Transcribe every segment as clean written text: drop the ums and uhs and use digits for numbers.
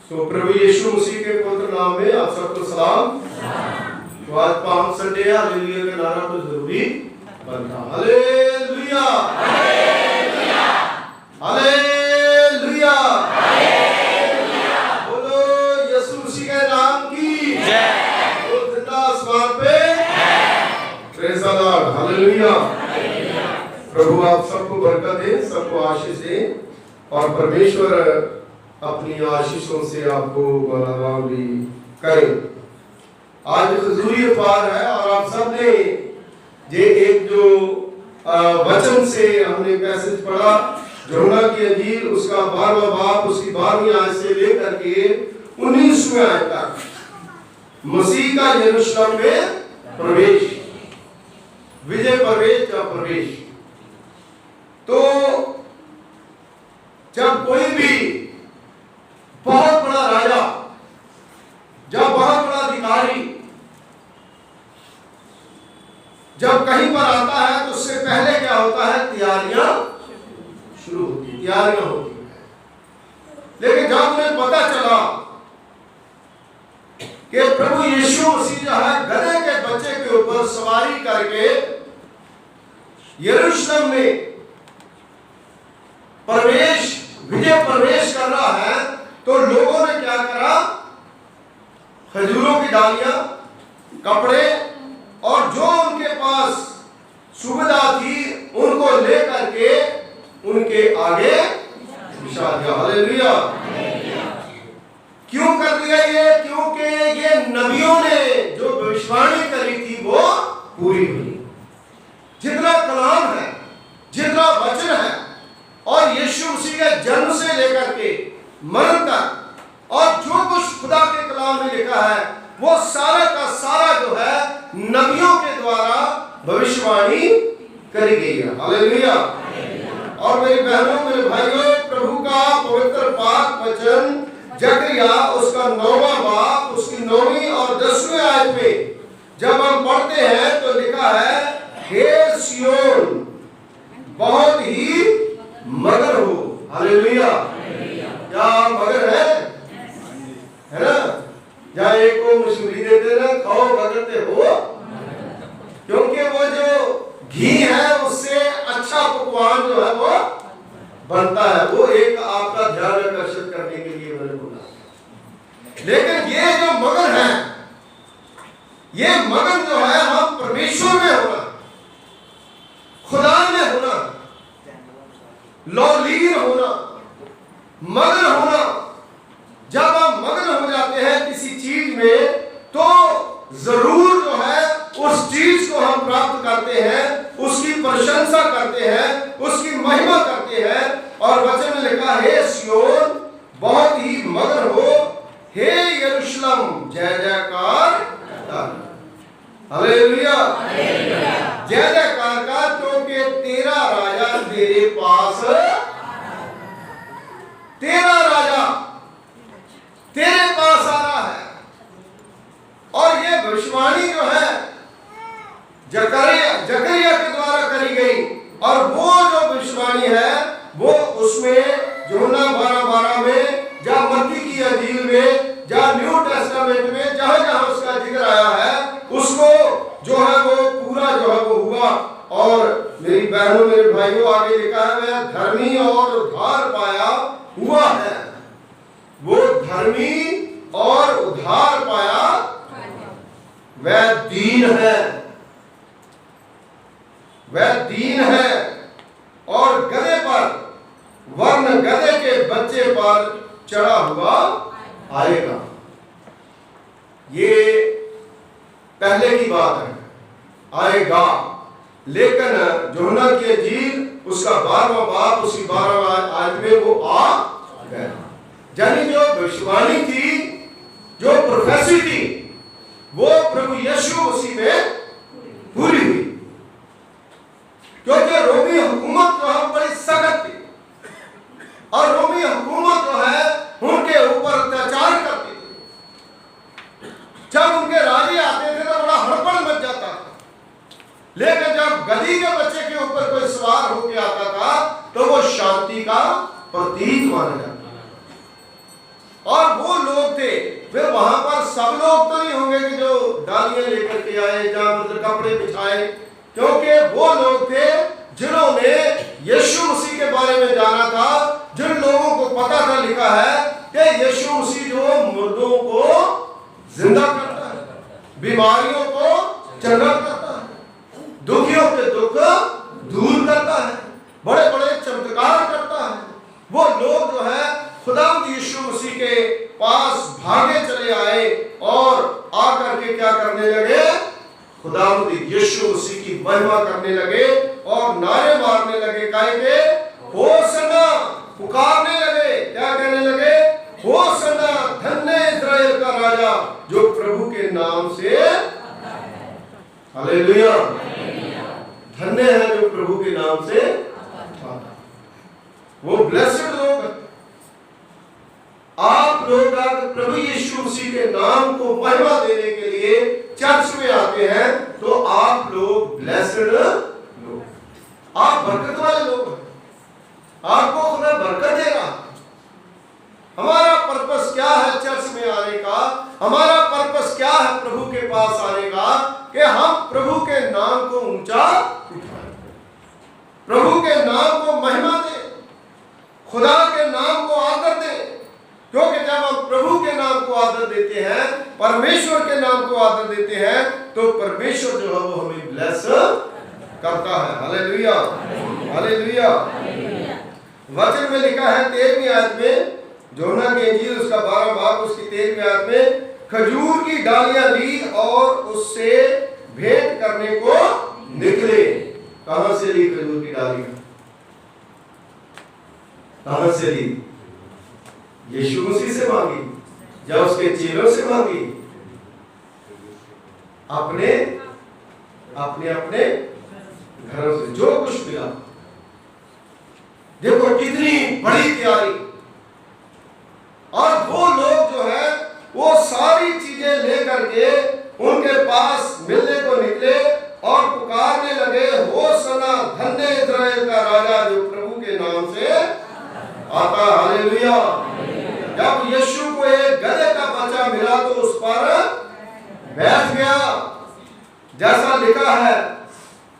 तो प्रभु यीशु मसीह के पवित्र नाम में आप सबको सलाम। तो आज पाम संडे है, हालेलुया का नारा तो जरूरी बनता। हालेलुया हालेलुया हालेलुया हालेलुया, बोलो यीशु मसीह के नाम की जय। वो जिंदा आसमान पे प्रेज़ द लॉर्ड। हालेलुया। प्रभु आप सबको बरकत दे, सबको आशीष दे और परमेश्वर अपनी आशीषों से आपको बलवान भी करें। आज खजूरी पार है और आप सब ने ये एक जो वचन से हमने मैसेज पढ़ा, यूहन्ना की इंजील उसका 12वां बाब उसकी 12वीं आयत से लेकर के 19वें आयत तक मसीह का यरूशलेम में प्रवेश, विजय प्रवेश या प्रवेश। तो जब कोई भी बहुत बड़ा राजा, जब बहुत बड़ा अधिकारी जब कहीं पर आता है तो उससे पहले क्या होता है, तैयारियां शुरू होती है, तैयारियां होती है। लेकिन जब उन्हें पता चला कि प्रभु यीशु मसीह जो है गधे के बच्चे के ऊपर सवारी करके यरूशलेम में प्रवेश, विजय प्रवेश कर रहा है, तो लोगों ने क्या करा, खजूरों की डालियां, कपड़े और जो उनके पास सुविधा थी उनको लेकर के उनके आगे बिछा दिया। हालेलुया। क्यों कर दिया ये? क्योंकि ये नबियों ने जो भविष्यवाणी करी थी वो पूरी हुई। जितना कलाम है, जितना वचन है और यीशु मसीह के जन्म से लेकर के मरण तक और जो कुछ खुदा के कलाम में लिखा है वो सारा का सारा जो है नबियों के द्वारा भविष्यवाणी करी गई है। हालेलुया। और मेरी बहनों, मेरे भाइयों, प्रभु का पवित्र पाक वचन जकरिया उसका 9वां बाब उसकी 9वीं और 10वीं आयत में जब हम पढ़ते हैं तो लिखा है, हे सियोन बहुत ही मगर हो। हालेलुया। क्या मगर है ना? जहाँ एक को मशहूरी देते ना, खाओ मगरते हो, क्योंकि वो जो घी है उससे अच्छा पकवान जो है वो बनता है। वो एक आपका ध्यान आकर्षित करने के लिए मैंने बोला। लेकिन ये जो मगन है, ये मगन जो है हम परमेश्वर में होना, खुदा में होना, लौलीन होना, मगन होना। जब हम मगन हो जाते हैं किसी चीज में तो जरूर जो है उस चीज को हम प्राप्त करते हैं, उसकी प्रशंसा करते हैं, उसकी महिमा करते हैं। और वचन में लिखा है, हे सियोन बहुत ही मगन हो, हे यरूशलेम जय जयकार। हालेलुया। जय जयकार का, क्योंकि तेरा राजा तेरे पास, तेरा राजा तेरे पास आ रहा है। और ये भविष्यवाणी जो है जकरिया के द्वारा करी गई, और वो जो भविष्यवाणी है वो उसमें यूहन्ना 12:12 में, जहाँ मत्ती की इंजील में, जहाँ न्यू टेस्टामेंट में जहां जहां उसका जिक्र आया है, उसको जो है वो पूरा जो है वो हुआ। और मेरी बहनों, मेरे भाइयों, आगे लिखा है, वह धर्मी और उद्धार पाया हुआ है। वो धर्मी और उद्धार पाया, वह दीन है, वह दीन है और गधे पर, वर्ण गधे के बच्चे पर चढ़ा हुआ आएगा। ये पहले की बात है, आएगा। लेकिन यूहन्ना की इंजील उसका 12वां बाब उसकी 12वां आयत में वो आ गया। यानी जो भविष्यवाणी थी, जो प्रोफेसी थी, वो प्रभु यीशु मसीह में पूरी हुई। क्योंकि रोमी हुकूमत जो है बड़ी सख्त थी और रोमी हुकूमत जो है उनके ऊपर अत्याचार करती थी। जब उनके राजे आते थे तो बड़ा हड़बड़ मच जाता था। लेकिन जब गधी के बच्चे के ऊपर कोई सवार होकर आता था तो वो शांति का प्रतीक माना जाता था। और वो लोग थे वे वहां पर सब लोग तो नहीं होंगे कि जो डालियां लेकर के आए, जहां मतलब कपड़े बिछाए, क्योंकि वो लोग थे जिन्होंने यीशु मसीह के बारे में जाना था, जिन लोगों को पता था, लिखा है कि यीशु मसीह जो मुर्दों को जिंदा करता है, बीमारियों को चंगा करता है, दुखियों के दुख दूर करता है, बड़े बड़े चमत्कार करता है। वो लोग जो है खुदावंद यीशु मसीह के पास भागे चले आए और आकर के क्या करने लगे, खुदावंद यीशु मसीह की महिमा करने लगे और नारे मारने लगे, काहे के होसन्ना पुकारने लगे। क्या कहने लगे, होसन्ना, धन्य इस्राएल का राजा जो प्रभु के नाम से, हालेलुया, धन्य है जो प्रभु के नाम से आता है। वो ब्लेस्ड लोग हैं। आप लोग अगर प्रभु यीशु मसीह के नाम को महिमा देने के लिए चर्च में आते हैं तो आप लोग ब्लेस्ड लोग, आप बरकत वाले लोग हैं, आपको खुदा बरकत देगा। हमारा पर्पस क्या है चर्च में आने का, हमारा पर्पस क्या है प्रभु के पास आने का, कि हम प्रभु के नाम को ऊंचा उठाएं, प्रभु के नाम को महिमा दें, खुदा के नाम को आदर दें। क्योंकि जब हम प्रभु के नाम को आदर देते हैं, परमेश्वर के नाम को आदर देते हैं, तो परमेश्वर जो है वो हमें ब्लेस करता है। Hallelujah, hallelujah. वचन में लिखा है 13वीं आयत में, योना की इंजील उसका 12 भाग उसकी 13वीं आयत में, खजूर की डालियां ली और उससे भेंट करने को निकले। कहां से ली खजूर की डालियां, कहां से ली? यीशु मसीह से मांगी या उसके चेलों से मांगी? अपने अपने अपने घरों से जो कुछ मिला। देखो कितनी बड़ी तैयारी। और वो लोग जो है वो सारी चीजें लेकर के उनके पास मिलने को निकले और पुकारने लगे, होसन्ना, धन्य इस्राएल का राजा जो प्रभु के नाम से आता। हालेलुया। जब यीशु को एक गधे का बच्चा मिला तो उस पर बैठ गया। जैसा लिखा है,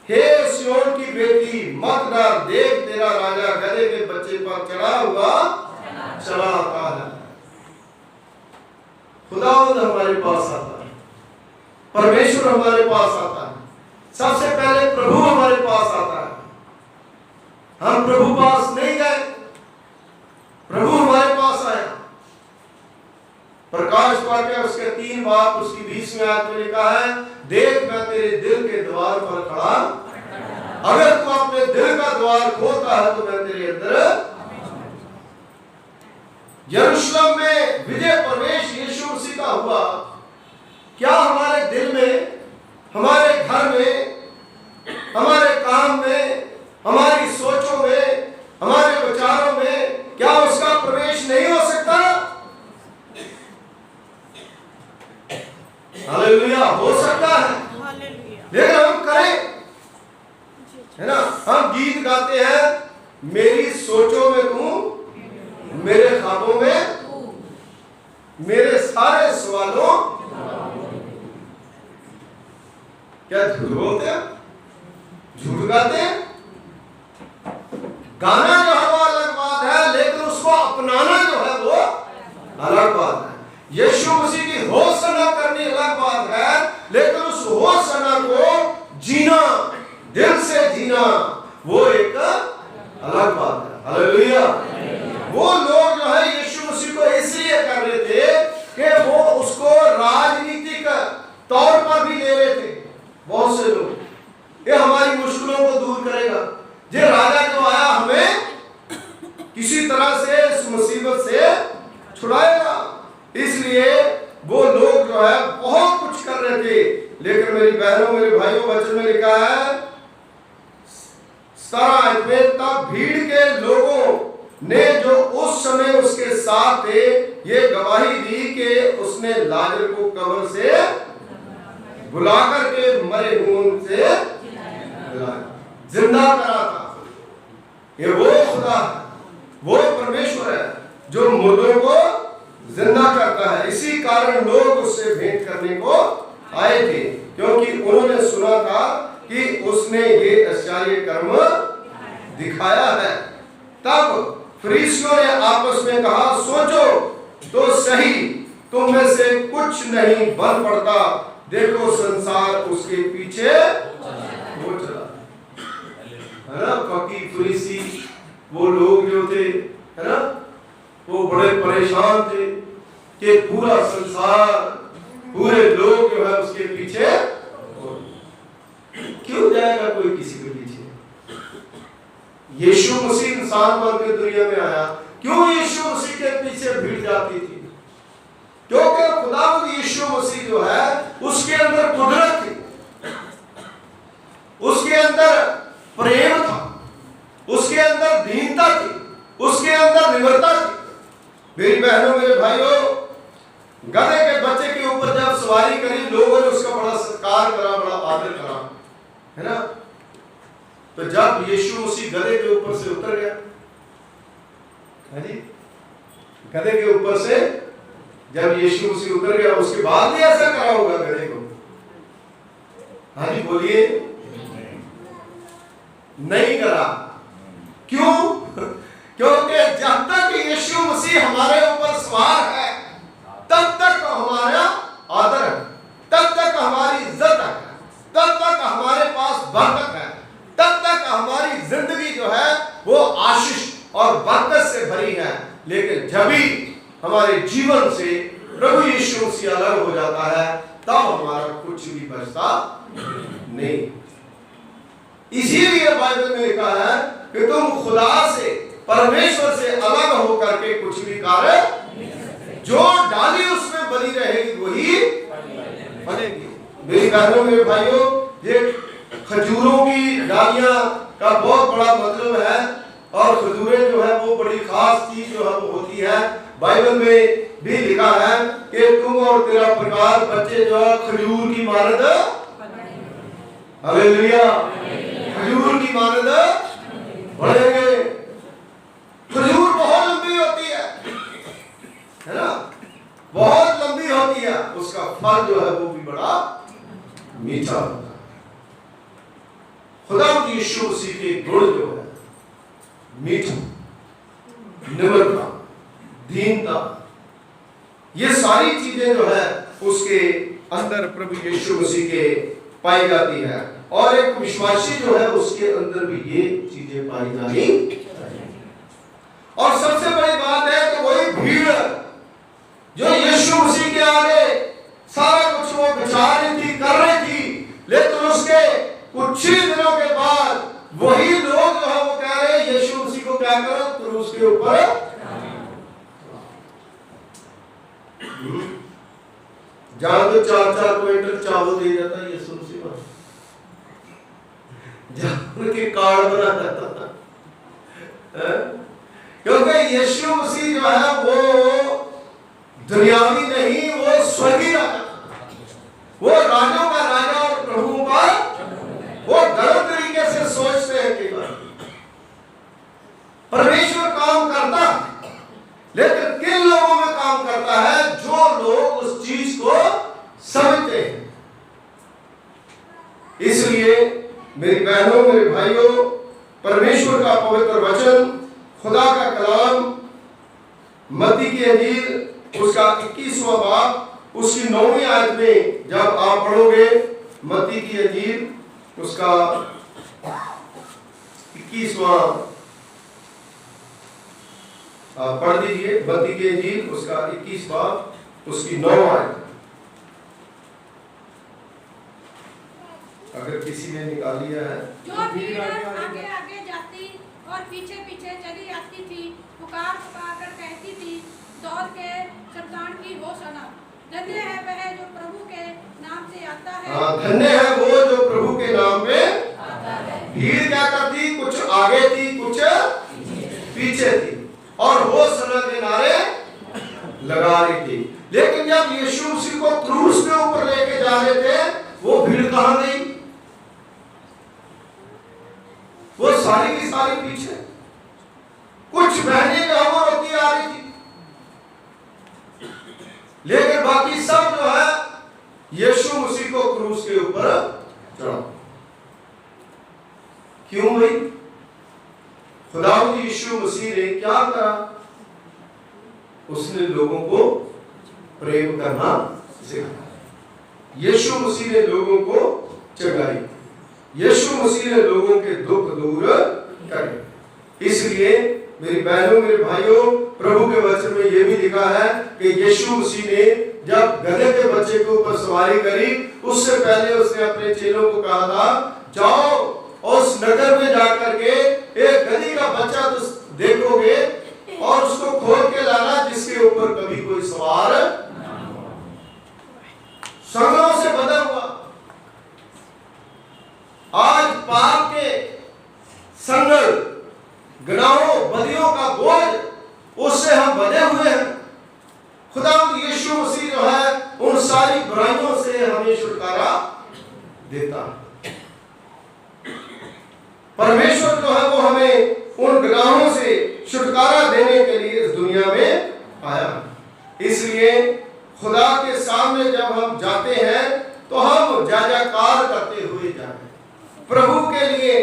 हे सिय्योन की बेटी मत डर, देख तेरा राजा गधे के बच्चे पर चढ़ा हुआ चला आता है। खुदावंद हमारे पास आता है, परमेश्वर हमारे पास आता है, सबसे पहले प्रभु हमारे पास आता है। हम प्रभु पास नहीं गए, प्रभु हमारे पास आया। प्रकाश वाक्य उसके 3 बाब उसकी 20वीं आयत में लिखा है, देख मैं तेरे दिल के द्वार पर खड़ा, अगर तू अपने दिल का द्वार खोलता है तो मैं तेरे अंदर। यरूशलेम में विजय प्रवेश यीशु मसीह का हुआ। क्या हमारे दिल में, हमारे घर में, हमारे काम में, हमारी सोचों में, हमारे विचारों में क्या उसका प्रवेश नहीं हो सकता? हालेलुया, हो सकता है, लेकिन हम करें, है ना? हम गीत गाते हैं, मेरी सोचों में तू, मेरे ख्वाबों में, मेरे सारे सवालों। क्या झूठ बोलते हैं, झूठ गाते हैं? गाना जो है वो अलग बात है, लेकिन उसको अपनाना जो है वो अलग बात है। यीशु मसीह की होसन्ना करनी अलग बात है, लेकिन उस होसन्ना को जीना, दिल से जीना, वो एक अलग बात है। हालेलुया। वो लोग जो है यीशु मसीह को इसलिए कर रहे थे कि वो उसको राजनीतिक तौर पर भी ले रहे थे। बहुत से लोग, ये हमारी मुश्किलों को दूर करेगा, ये राजा जो आया हमें किसी तरह से इस मुसीबत से छुड़ाएगा। इसलिए वो लोग जो है बहुत कुछ कर रहे थे। लेकिन मेरी बहनों, मेरे भाइयों, वचन में लिखा है 17 में, तब भीड़ के लोगों ने जो उस समय उसके साथ थे ये गवाही दी कि उसने लाजर को कब्र से बुलाकर के मरे हुओं से जिंदा करा था। ये वो खुदा है, वो परमेश्वर है जो मुर्दों को जिंदा करता है। इसी कारण लोग उससे भेंट करने को आए थे, क्योंकि उन्होंने सुना था कि उसने ये आश्चर्य कर्म दिखाया है। तब फरीसियों ने आपस में कहा, सोचो तो सही, तुम में से कुछ नहीं बन पड़ता। देखो संसार उसके पीछे हो चला है ना। फकीर फरीसी वो लोग जो थे है ना, वो बड़े परेशान थे कि पूरा संसार, पूरे लोग जो है उसके पीछे। क्यों जाएगा कोई किसी के पीछे? यीशु मसीह इंसान बन के दुनिया में आया, क्यों यीशु मसीह के पीछे भीड़ जाती थी? क्योंकि खुदावंद यीशु मसीह जो है उसके अंदर कुदरत थी, उसके अंदर प्रेम था, उसके अंदर दीनता थी, उसके अंदर निम्रता थी। मेरी बहनों मेरे भाइयों, गधे के बच्चे के ऊपर जब सवारी करी, लोगों ने उसका बड़ा सत्कार करा, बड़ा आदर करा, है ना। तो जब यीशु मसीह गधे के ऊपर से उतर गया, है जी, गधे के ऊपर से जब यीशु मसीह उतर गया, उसके बाद भी ऐसा करा होगा गधे को? हाँ जी बोलिए, नहीं करा। क्यों? क्योंकि जब तक यीशु मसीह हमारे ऊपर सवार है, तब तक हमारा आदर है, तब तक हमारी इज्जत है, तब तक हमारे पास बरकत है, तब तक हमारी जिंदगी जो है वो आशीष और बरकत से भरी है। लेकिन जब भी हमारे जीवन से प्रभु यीशु मसीह अलग हो जाता है, तब हमारा कुछ भी बचता नहीं। इसीलिए बाइबल में लिखा है कि तुम खुदा से, परमेश्वर से अलग होकर के कुछ भी कार्य, जो डाली उसमें बनी रहेगी वही बनेगी। मेरी बहनों मेरे भाइयों, ये खजूरों की डालियां का बहुत बड़ा मतलब है, और खजूरें जो है वो बड़ी खास चीज जो है वो होती है। बाइबल में भी लिखा है कि तुम और तेरा परिवार, बच्चे जो है खजूर की मानद, हालेलुया, खजूर की मानद बढ़ेंगे। खजूर बहुत लंबी होती है ना, बहुत लंबी होती है, उसका फल जो है वो भी बड़ा मीठा होता है। खुदा यीशु मसीह के गुण जो है, मीठा, निम्रता, दीनता, ये सारी चीजें जो है उसके अंदर प्रभु यीशु मसीह के पाई जाती है। और एक विश्वासी जो है उसके अंदर भी ये चीजें पाई जानी। और सबसे बड़ी बात है कि वही भीड़ जो यीशु मसीह के आगे सारा कुछ वो बिछा रही थी, कर रही थी, लेकिन उसके कुछ ही दिनों के बाद वही लोग जो है वो कह रहे हैं यीशु मसीह को क्या करो, क्रूस के ऊपर जहां तो 4-4 क्विंटल चावल दे जाता है यीशु मसीह को, जहां उनके कार्ड बना जाता था, क्योंकि यीशु मसीह जो है वो दुनियावी नहीं, वो स्वर्गीय राजा, वो राजों का राजा और प्रभुओं का। वो गलत तरीके से सोचते हैं कई बार। परमेश्वर काम करता है, लेकिन किन लोगों में काम करता है? जो लोग उस चीज को समझते हैं। इसलिए मेरी बहनों मेरे भाइयों, परमेश्वर का पवित्र वचन, खुदा का कलाम, मत्ती की इंजील उसका 21वां बाब उसकी 9वीं आयत में जब आप पढ़ोगे, मत्ती की इंजील उसका 21वां पढ़ दीजिए। मत्ती की इंजील उसका 21 बाब उसकी 9 आयत, अगर किसी ने निकाल लिया है। जो भीड़ आगे आगे जाती और पीछे पीछे चली आती थी, पुकार पुकार कर कहती थी, दौड़ के सरदार की होशाना, धन्य है वह जो प्रभु के नाम से आता है। धन्य है वो जो प्रभु के नाम में आता है। भीड़ क्या करती? कुछ आगे थी, कुछ पीछे थी, और होशाना के नारे लगा रही थी। लेकिन जब यीशु मसीह को क्रूस के ऊपर लेके जा रहे थे, वो भीड़ कहां गई? वो सारी की सारी पीछे। कुछ बहनें जो वो रोती आ रही थी, लेकिन बाकी सब जो है यीशु मसीह को क्रूस के ऊपर चढ़ा। क्यों भाई? खुदावंद यीशु मसीह ने क्या करा? उसने लोगों को प्रेम करना सिखाया। यीशु मसीह ने लोगों को चंगाई, यीशु मसीह ने लोगों के दुख दूर करे। इसलिए मेरी बहनों, मेरे भाइयों, प्रभु के वचन में यह भी लिखा है कि यीशु मसीह ने जब गधे के बच्चे के ऊपर सवारी करी, उससे पहले उसने अपने चेलों को कहा था, जाओ उस नगर में जाकर के एक गधी का बच्चा तो देखोगे और उसको खोल के लाना जिसके ऊपर कभी कोई सवार संगलों से बंधा हुआ। आज पाप के संगल, गुनाहों, बदियों का बोझ, उससे हम बंधे हुए हैं। खुदावंद यीशु मसीह जो है उन सारी बुराइयों से हमें छुटकारा देता है। परमेश्वर जो है वो हमें उन गुनाहों से छुटकारा देने के लिए इस दुनिया में आया। इसलिए खुदा के सामने जब हम जाते हैं तो हम जय जयकार करते हुए जाएं, प्रभु के लिए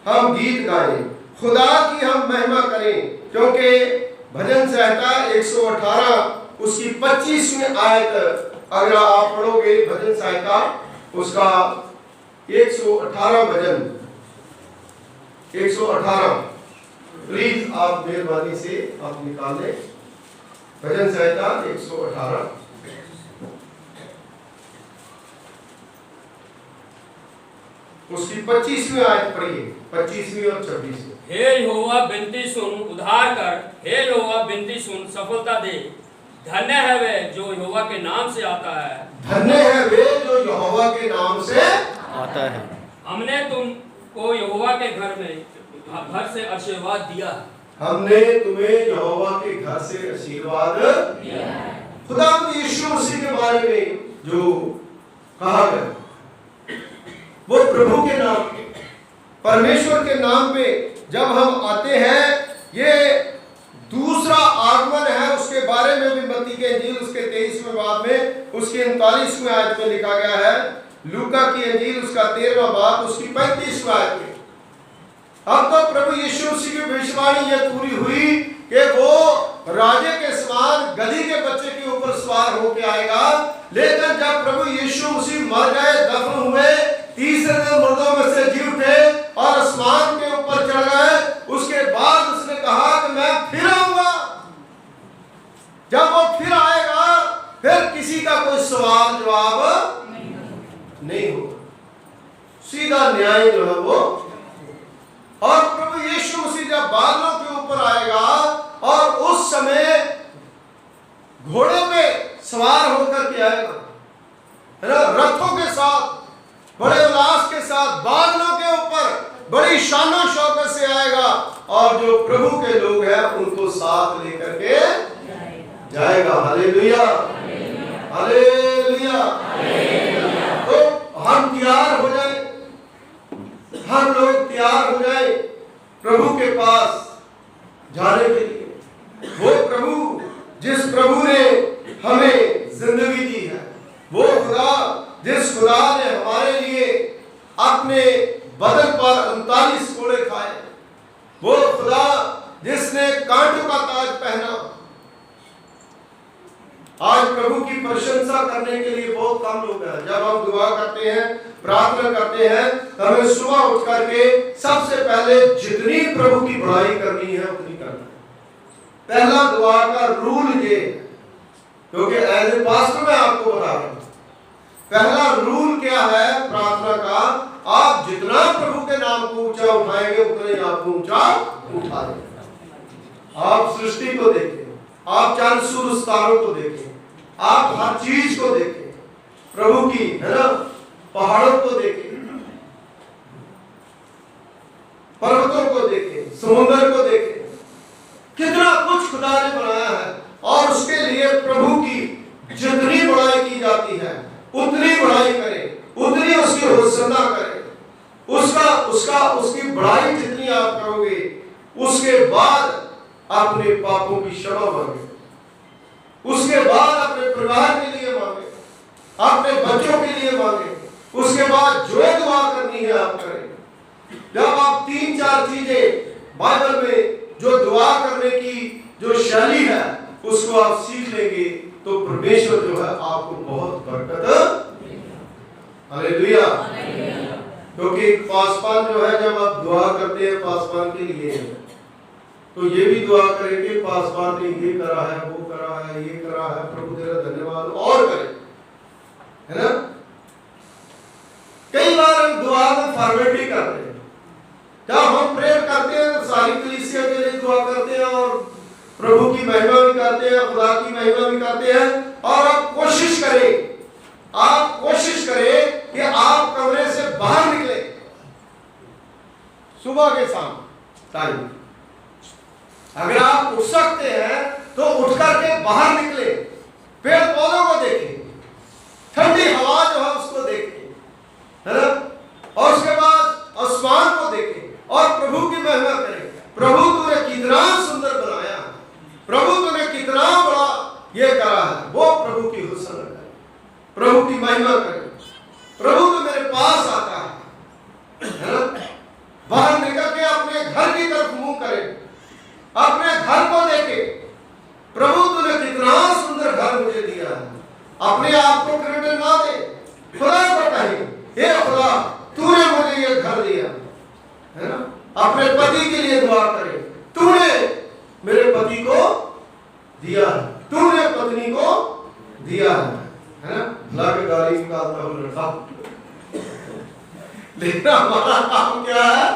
हम गीत गाएं, खुदा की हम महिमा करें। क्योंकि भजन संहिता 118 उसकी 25वीं आयत अगर आप पढ़ोगे, भजन संहिता उसका 118 भजन 118, प्लीज आप मेहरबानी से आप निकाल लें। भजन संहिता 118 उसकी 25वीं आयत पढ़िए, 25वीं और 26वीं। हे यहोवा विनती सुन, उद्धार कर। हे यहोवा विनती सुन, सफलता दे। धन्य है वे जो यहोवा के नाम से आता है। धन्य है वे जो यहोवा के नाम से आता है। हमने तुमको यहोवा के घर से आशीर्वाद दिया। हमने तुम्हें यहोवा के घर से आशीर्वाद दिया है। खुदावंद यीशु मसीह के बारे में जो कहा गया वो प्रभु के नाम पे, परमेश्वर के नाम पे जब हम आते हैं, ये दूसरा आगमन है। उसके बारे में भी मत्ती के इंजील उसके 23वें बाब में उसके 39वें आयत में लिखा गया है। लूका की इंजील उसका 13वां बाब उसकी 35वें आयत में। अब तो प्रभु यीशु मसीह की भविष्यवाणी यह पूरी हुई कि वो राजे के समान गधी के बच्चे के ऊपर सवार होके आएगा। लेकिन जब प्रभु यीशु मसीह मर गए, दफन हुए, तीसरे दिन मुर्दों में से जी उठे और आसमान के ऊपर चढ़ गए, उसके बाद उसने कहा कि मैं फिर आऊंगा। जब वो फिर आएगा, फिर किसी का कोई सवाल जवाब नहीं होगा, सीधा न्याय जो है वो। और प्रभु यीशु मसीह जब बादलों के ऊपर आएगा और उस समय घोड़े पे सवार होकर के आएगा, है ना, रथों के साथ, बड़े उल्लास के साथ बादलों के ऊपर बड़ी शानो शौकत से आएगा और जो प्रभु के लोग हैं उनको साथ लेकर के जाएगा। Hallelujah, hallelujah. तो हम तैयार हो जाए, हम लोग तैयार हो जाए प्रभु के पास जाने के लिए। वो प्रभु, जिस प्रभु ने हमें जिंदगी दी है, वो खुदा जिस खुदा ने हमारे लिए अपने बदन पर 39 कोड़े खाए, वो खुदा जिसने कांटों का ताज पहना। आज प्रभु की प्रशंसा करने के लिए बहुत कम लोग हैं। जब हम दुआ करते हैं, प्रार्थना करते हैं, तो हमें सुबह उठ करके सबसे पहले जितनी प्रभु की बड़ाई करनी है उतनी करना है। पहला दुआ का रूल ये, क्योंकि एज ए पास्टर मैं आपको बता रहा हूं, पहला रूल क्या है प्रार्थना का, आप जितना प्रभु के नाम को ऊंचा उठाएंगे उतने आपको ऊंचा उठा देंगे। आप सृष्टि को देखें, आप चांद सूरज तारों को देखें, आप हर चीज को देखें, प्रभु की, है ना, पहाड़ों को देखें, पर्वतों को देखें, समुद्र को देखें, कितना कुछ खुदा ने बनाया है। और उसके लिए प्रभु की जितनी बड़ाई की जाती है उतनी बड़ाई करें, उतनी उसकी होसना करें। उसकी बड़ाई जितनी आप करोगे, उसके बाद अपने पापों की क्षमा मांगे, उसके बाद अपने परिवार के लिए मांगे, अपने बच्चों के लिए मांगे। उसके बाद जो दुआ करनी है आप करें। जब आप 3-4 चीजें बाइबल में जो दुआ करने की जो शैली है उसको आप सीख लेंगे तो परमेश्वर जो है आपको बहुत बरकत। हालेलुया। क्योंकि पासवान जो है, जब आप दुआ करते हैं पासवान के लिए तो ये भी दुआ करें कि पासवान ने ये करा है, वो करा है, ये करा है, प्रभु तेरा धन्यवाद, और करें, है ना। कई बार हम दुआ में फॉर्मेलिटी करते हैं। जब हम प्रेयर करते हैं तो सारी कलीसिया के लिए दुआ करते हैं और प्रभु की महिमा भी करते हैं, खुदा की महिमा भी करते हैं। और आप कोशिश करें कि आप कमरे से बाहर निकले सुबह के शाम टाइम। अगर आप उठ सकते हैं तो उठ करके बाहर निकले, पेड़ पौधों को देखें, ठंडी हवा जो है उसको देखें, है ना। और उसके बाद आसमान को देखें और प्रभु की महिमा करें। प्रभु तूने कितना सुंदर बनाया, प्रभु तूने कितना बड़ा ये करा है, वो प्रभु की हुस्न करें, प्रभु की महिमा करें। प्रभु तो मेरे पास आता है ना। बाहर निकल के अपने घर की तरफ मुंह करें, अपने घर को देखे, प्रभु तूने कितना सुंदर घर मुझे दिया है। अपने आप को क्रेडिट ना दे, खुदा को कहे, हे खुदा तूने मुझे ये घर दिया, है ना। अपने पति के लिए दुआ करे, तूने मेरे पति को दिया है, तूने पत्नी को दिया है ना। भला के गाली निकालता हूँ लड़का, लेकिन हमारा काम क्या है?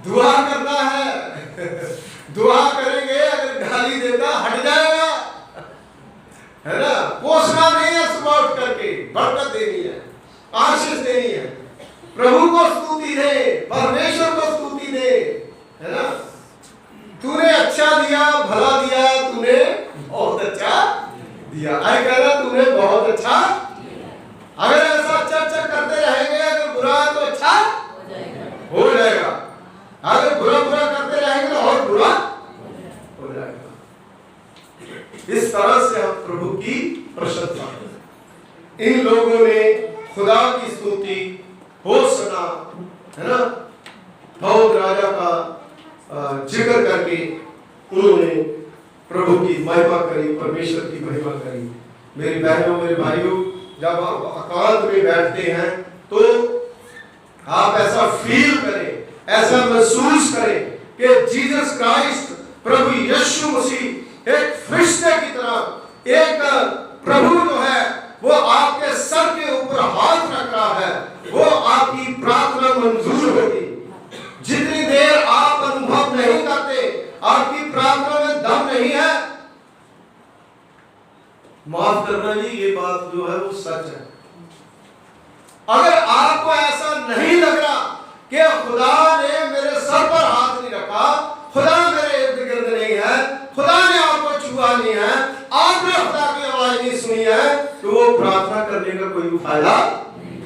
दुआ करना है। दुआ करेंगे, अगर गाली देता हट जाएगा, है ना। कोसना नहीं है, सुबह उठ करके बरकत देनी है, आशीष देनी है, प्रभु को स्तुति दे, परमेश्वर को स्तुति दे, है ना। तूने अच्छा दिया, भला दिया, तूने बहुत अच्छा दिया। अरे कहना तूने बहुत अच्छा। अगर ऐसा अच्छा अच्छा करते रहेंगे, अगर बुरा है तो अच्छा हो जाएगा, अगर बुरा बुरा करते रहेंगे तो और बुरा हो जाएगा। इस तरह से हम प्रभु की प्रशंसा करें। इन लोगों ने खुदा की स्तुति होसना, है ना, दाऊद राजा का जिक्र करके उन्होंने प्रभु की महिमा करी, परमेश्वर की महिमा करी। मेरी बहनों, मेरे भाइयों, जब आप एकांत में बैठते हैं तो आप ऐसा फील करें, ऐसा महसूस करें कि जीसस क्राइस्ट, प्रभु यीशु मसीह एक फरिश्ते की तरह, एक प्रभु जो है वो आपके सर के ऊपर हाथ रख रहा है, वो आपकी प्रार्थना मंजूर होगी। जितनी देर आप अनुभव नहीं करते, आपकी प्रार्थना में दम नहीं है, माफ करना जी, ये बात जो है वो सच है। अगर आपको ऐसा नहीं लग रहा कि खुदा ने मेरे सर पर हाथ नहीं रखा, खुदा मेरे इर्द गिर्द नहीं है, खुदा ने आपको छुआ नहीं है, आपने खुदा की आवाज नहीं सुनी है, तो वो प्रार्थना करने का कोई फायदा नहीं।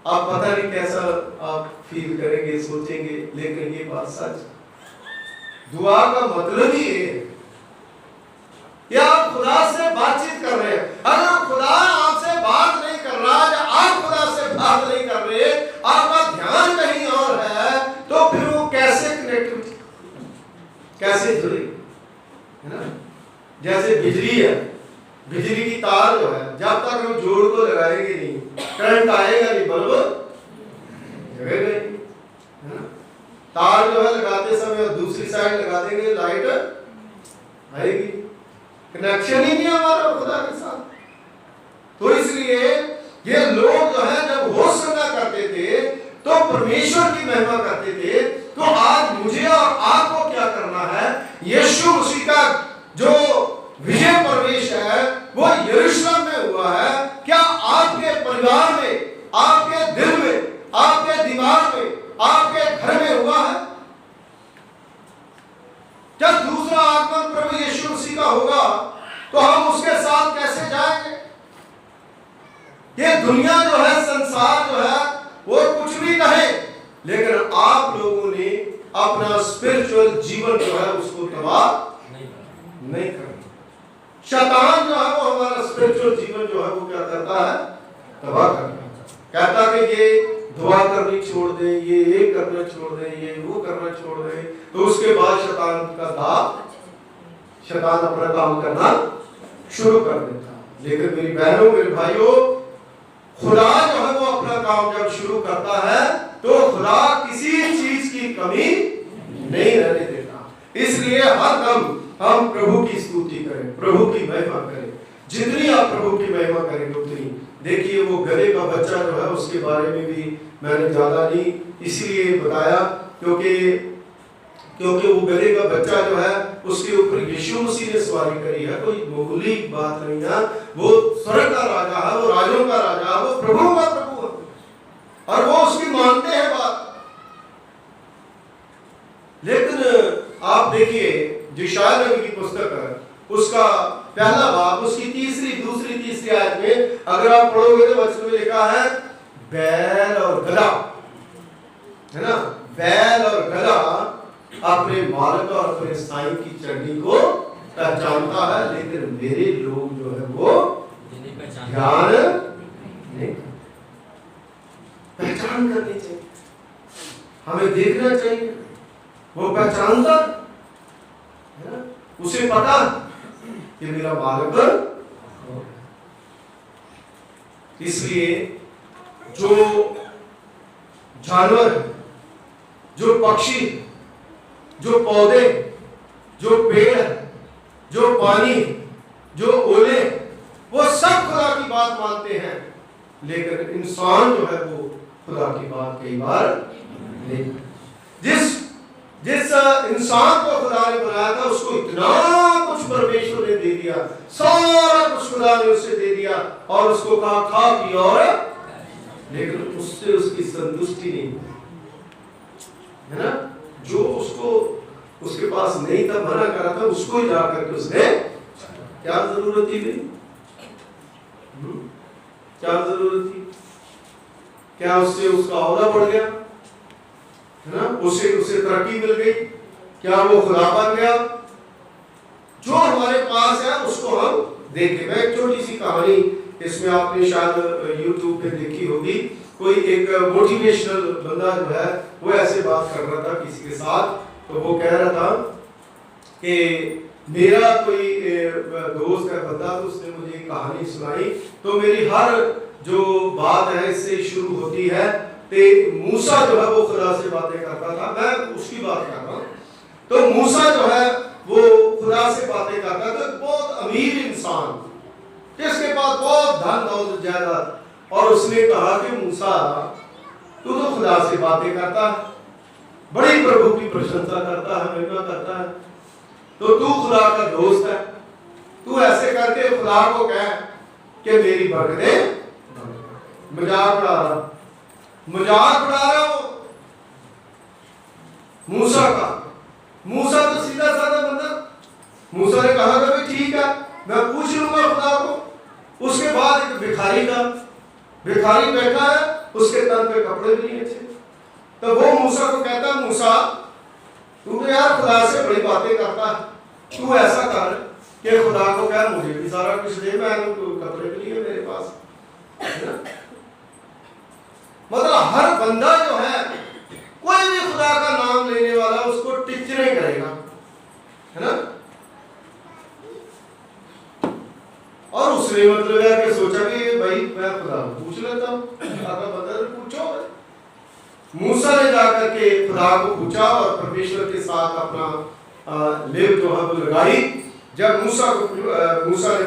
आप पता नहीं कैसा आप फील करेंगे, सोचेंगे, लेकिन ये बात सच। दुआ का मतलब ही है कि आप खुदा से बातचीत कर रहे हैं। अगर खुदा आपसे बात नहीं कर रहा, या आप खुदा से बात नहीं कर रहे, आपका ध्यान कहीं और है, तो फिर वो कैसे कनेक्टिविटी, कैसे जुड़ी, है ना। जैसे बिजली है, बिजली की तार जो है, जब तक हम जोड़ को लगाएंगे नहीं, करंट आएगा नहीं, बल्ब जगेगा नहीं, है ना। तार जो है लगाते समय दूसरी साइड लगा देंगे, लाइट आएगी। कनेक्शन ही नहीं हमारा खुदा के साथ। तो इसलिए ये लोग जो है जब होसना करते थे तो परमेश्वर की महिमा करते थे। तो आज मुझे और आपको क्या करना है? यीशु मसीह का जो विजय प्रवेश है वो यरूशलेम में हुआ है। क्या आपके परिवार में, आपके दिल में, आपके दिमाग में, आपके घर में हुआ है? जब दूसरा आगमन प्रभु यीशु मसीह का होगा तो हम उसके साथ कैसे जाएंगे? ये दुनिया जो है, संसार जो है, वो कुछ भी कहे, लेकिन आप लोगों ने अपना स्पिरिचुअल जीवन जो है उसको तबाह नहीं करना। शैतान जो है वो हमारा स्पिरिचुअल जीवन जो है वो क्या करता है, तबाह करता है। कहता है कि ये दुआ करनी छोड़ दे, ये करना छोड़ दे, ये वो करना छोड़ दे, तो उसके बाद शैतान अपना काम करना शुरू कर देता है। लेकिन मेरी बहनों मेरे भाइयों, खुदा जो है वो अपना काम जब शुरू करता है तो खुदा किसी चीज की कमी नहीं रहने देता। इसलिए हर दम हम प्रभु की स्तुति करें, प्रभु की महिमा करें। जितनी आप प्रभु की महिमा करेंगे उतनी, देखिए वो गधे का बच्चा जो है उसके बारे में भी मैंने ज्यादा नहीं इसलिए बताया क्योंकि वो गधे का बच्चा जो है उसके ऊपर यीशु मसीह ने सवारी करी है, कोई मामूली बात नहीं है। वो स्वर्ग का राजा है, वो राजों का राजा है, वो प्रभु का प्रभु है और वो उसकी मानते हैं बात। लेकिन आप देखिए यशायाह नबी की पुस्तक है, उसका पहला बाब, उसकी तीसरी आयत में अगर आप पढ़ोगे तो वचन में लिखा है बैल और गधा, है ना, बैल और गधा अपने मालिक और अपने साईं की चड्डी को पहचानता है, लेकिन मेरे लोग जो है वो ध्यान नहीं, पहचान करनी चाहिए, हमें देखना चाहिए। वो पहचानता है ना, उसे पता कि मेरा मालिक। इसलिए जो जानवर, जो पक्षी, जो पौधे, जो पेड़, जो पानी, जो ओले, वो सब खुदा की बात मानते हैं, लेकिन इंसान जो है वो खुदा की बात कई बार नहीं। जिस इंसान को खुदा ने बनाया था उसको इतना कुछ परमेश्वर ने दे दिया, सारा कुछ खुदा ने उसे दे दिया और उसको कहा खा पी और, लेकिन उससे उसकी संतुष्टि नहीं, है ना। जो उसको उसके पास नहीं था, मना करा था, उसको ही जाकर के उसने क्या जरूरत थी, क्या जरूरत थी, क्या उससे उसका औहदा बढ़ गया, है ना, उसे तरक्की मिल गई, क्या वो खुदा बन गया। जो हमारे पास है उसको हम देखें। मैं एक छोटी सी कहानी, इसमें आपने शायद YouTube पे देखी होगी, कोई एक मोटिवेशनल बंदा जो है वो ऐसे बात कर रहा था किसी के साथ, तो वो कह रहा था कि मेरा कोई दोस्त है बंदा, तो उसने मुझे कहानी सुनाई, तो मेरी हर जो बात है इससे शुरू होती है कि मूसा जो है वो खुदा से बातें करता था, मैं उसकी बात कर रहा हूँ। तो मूसा जो है वो खुदा से बातें करता था, बहुत अमीर इंसान जिसके पास बहुत धन दौलत जायदाद, और उसने कहा कि मूसा तू तो खुदा से बातें करता है, बड़ी प्रभु की प्रशंसा करता है, महिमा करता है, तो तू खुदा का दोस्त है, तू ऐसे करके खुदा को कह कि मेरी बरकतें। मजाक उड़ा रहा वो मूसा का। मूसा तो सीधा साधा बंदा, मूसा ने कहा कि भाई ठीक है मैं पूछ लूंगा खुदा को। उसके बाद एक भिखारी बैठा है, उसके तन पे कपड़े भी नहीं अच्छे, तो वो मूसा को कहता मूसा तू तो यार खुदा से बड़ी बातें करता है, तू ऐसा कर कि खुदा को कह मुझे भी सारा कुछ दे, मैं कपड़े भी नहीं है मेरे पास, है ना। मतलब हर बंदा जो है, कोई भी खुदा का नाम लेने वाला उसको टिचरे करेगा, है ना। और उसने मतलब है कि सोचा कि भाई मैं खुदा पूछ लेता हूँ, खुदा का बंदा तो पूछो। मूसा ने जाकर के खुदा को पूछा और परमेश्वर के साथ अपना लेव जो है वो लगाई। जब मूसा ने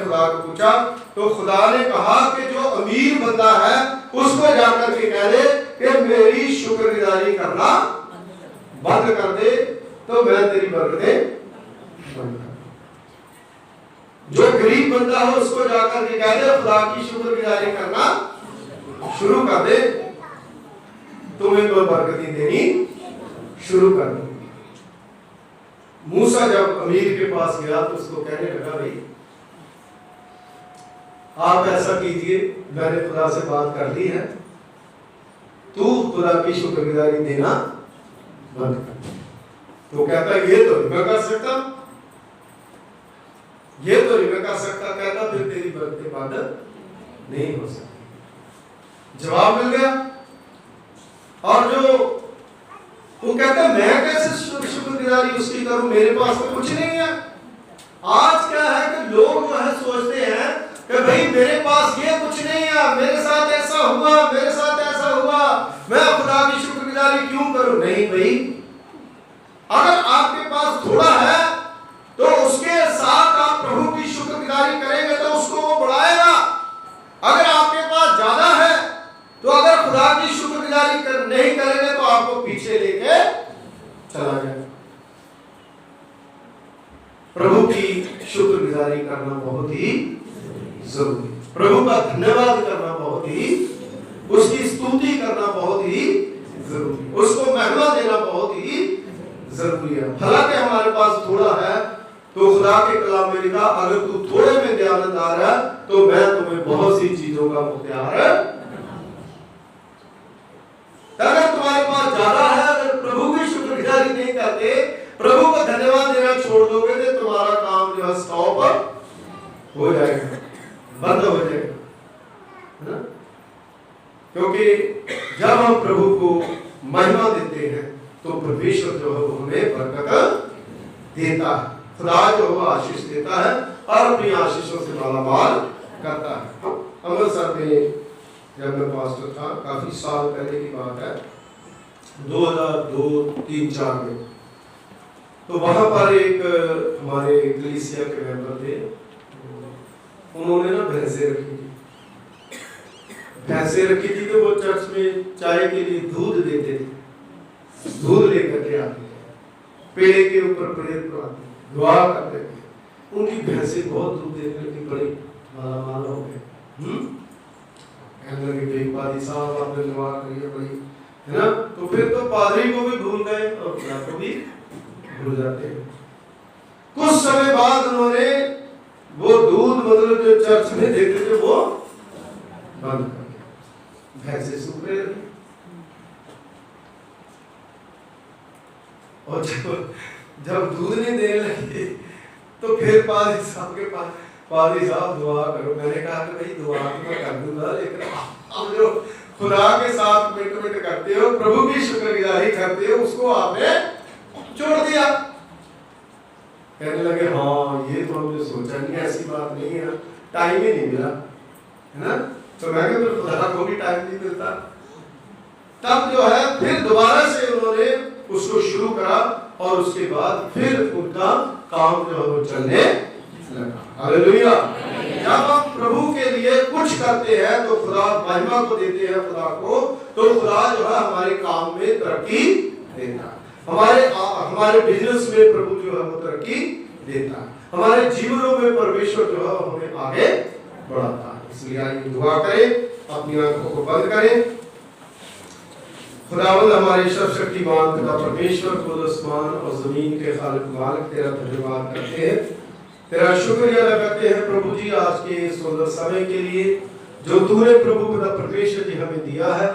खुदा को पूछा तो खुदा ने कहा कि जो अमीर बंदा है उसको जाकर के कह दे कि मेरी शुक्रगुजारी करना बंद कर दे, तो मैं तेरी बरकतें बंद कर। जो गरीब बंदा है उसको जाकर के कह दे खुदा की शुक्रगुजारी करना शुरू कर दे, तुम्हें तो बरकतें देनी शुरू कर दे। मूसा जब अमीर के पास गया तो उसको कहने लगा भाई आप ऐसा कीजिए, मैंने खुदा से बात कर ली है, तू खुदा की शुक्रगुजारी देना बंद कर। तो कहता है ये तो नहीं मैं कर सकता, ये तो नहीं मैं कर सकता, कहता फिर तेरी बरकतें बंद नहीं हो सकती। जवाब मिल गया। और जो वो कहता मैं कैसे शुक्रगुजारी उसकी करूं, मेरे पास तो कुछ नहीं है। आज क्या है कि लोग जो है सोचते हैं कि भाई मेरे पास ये कुछ नहीं है, मेरे साथ ऐसा हुआ, मेरे साथ ऐसा हुआ, मैं खुदा की शुक्रगुजारी क्यों करूं। नहीं भाई, अगर आपके पास थोड़ा है तो उसके साथ आप प्रभु की शुक्रगुजारी करेंगे तो उसको वो बढ़ाएगा। अगर आपके पास ज्यादा है तो अगर खुदा की शुक्रगुजारी नहीं करेंगे तो आपको पीछे लेके चला जाएगा। प्रभु की शुक्रगुजारी करना बहुत ही जरूरी, प्रभु का धन्यवाद करना बहुत ही, उसकी स्तुति करना बहुत ही जरूरी, उसको महिमा देना बहुत ही जरूरी है। हालांकि हमारे पास थोड़ा है तो खुदा के कलाम में लिखा, अगर तू थोड़े में दयानतदार है तो मैं तुम्हें बहुत सी चीजों का मुख्तियार है। अगर तुम्हारे पास ज्यादा है, अगर प्रभु की शुक्रगुजारी नहीं करते, प्रभु को धन्यवाद देना छोड़ दोगे तो तुम्हारा काम जो है स्टॉप हो जाएगा, बंद हो जाएगा। क्योंकि जब हम प्रभु को महिमा देते हैं तो परमेश्वर जो है वो हमें बरकत देता है, खुदा जो है आशीष देता है और अपनी आशीषों से मालामाल करता है। अमृतसर में जब मैं पास्टर था, काफी साल पहले की बात है, 2002-3-4 में, तो वहां पर एक हमारे कलीसिया के मेंबर थे, उन्होंने ना भैंसे रखी थी। भैंसे रखी थी तो वो चर्च में चाय के लिए दूध देते थे, दूध लेकर के आते थे, पेड़े के ऊपर प्रेयर कराते, दुआ करते थे। उनकी भैंसे बहुत दूध देने लगी, बड़ी मालामाल हो गए। कहने लगे पादी साहब आपने दुआ करी है बड़ी, है ना। तो फिर तो पादरी को भी भूल गए और खुदा को भी भूल जाते हैं। कुछ समय बाद उन्होंने वो दूध मतलब जो चर्च में देते थे वो बंद कर दिया, भैंसे सूख रहे थे। और जब दूध नहीं देने लगे तो फिर पादरी साहब के पास, पादरी साहब दुआ करो। मैंने कहा कि भाई दुआ तो मैं कर दूंगा, लेकिन आप जो खुदा के साथ कमिटमेंट करते हो, प्रभु की शुक्रगुजारी करते हो, उसको आपने छोड़ दिया। कहने लगे हाँ ये तो हमने सोचा नहीं, ऐसी बात नहीं है, टाइम ही नहीं मिला, है ना। तो मैं कहता हूं खुदा को भी टाइम नहीं मिलता। तब जो है फिर दोबारा से उन्होंने उसको शुरू करा और उसके बाद फिर उनका काम जो है वो चलने लगा। हालेलुया। जब हम प्रभु के लिए कुछ करते हैं तो खुदा महिमा को देते हैं खुदा को, तो खुदा जो है हमारे काम में तरक्की देता है, हमारे बिजनेस में प्रभु जो है वो तरक्की देता है, हमारे जीवनों में परमेश्वर जो है हमें आगे बढ़ाता है। इसलिए आइए दुआ करें, अपनी आंखों को बंद करें। खुदावंद हमारे सर्वशक्तिमान पिता परमेश्वर, खुद आसमान और जमीन के खालिक मालिक, तेरा धन्यवाद करते हैं, तेरा शुक्रिया अदा करते हैं प्रभु जी आज के सुंदर समय के लिए जो तूने प्रभु खुदा परमेश्वर जी हमें दिया है।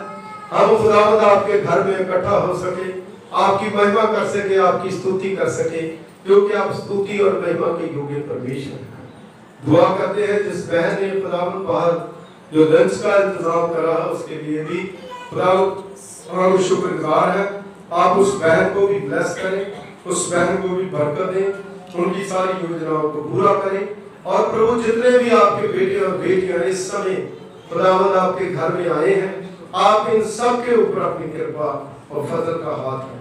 हम खुदावंद आपके घर में इकट्ठा हो सके, आपकी महिमा कर सके, आपकी स्तुति कर सके, क्योंकि आप स्तुति और महिमा के योग्य परमेश्वर हैं। दुआ करते हैं जिस बहन ने खुदावंद बाहर जो लंच का इंतजाम करा उसके लिए भी खुदावंद हम शुक्रगुजार हैं। आप उस बहन को भी ब्लेस करें, उस बहन को भी बरकत दें, उनकी सारी योजनाओं को पूरा करें। और प्रभु जितने भी आपके बेटे और बेटियां इस समय खुदावंद आपके घर में आए हैं, आप इन सब के ऊपर अपनी कृपा और फजल का हाथ रखें।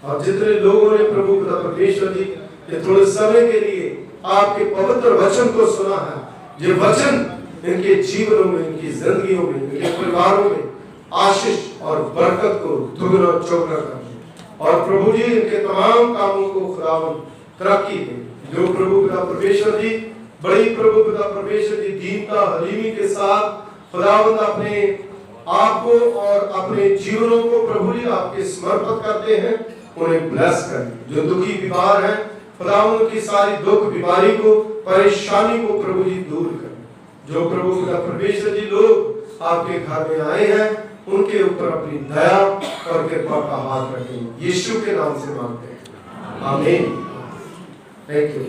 और जितने लोगों ने प्रभु खुदा परमेश्वर जी ये थोड़े समय के लिए आपके पवित्र वचन को सुना है, ये वचन इनके जीवनों में, इनकी जिंदगियों में, इनके परिवारों में आशीष और बरकत को दुगना चौगुना कर और प्रभु जी इनके तमाम कामों को खुदावंद तरक्की दे। जो प्रभु खुदा परमेश्वर जी बड़ी प्रभु खुदा परमेश्वर जी दीनता हलीमी के साथ खुदावंद अपने आप को और अपने जीवनों को प्रभु जी आपके समर्पित करते हैं, उन्हें ब्लेस करें। जो दुखी बीमार हैं खुदावंद की सारी दुख बीमारी को, परेशानी को प्रभु जी दूर करें। जो प्रभु खुदा परमेश्वर जी लोग आपके घर में आए हैं उनके ऊपर अपनी दया और कृपा का हाथ रखें, यीशु के नाम से मांगते हैं, आमीन। Thank you.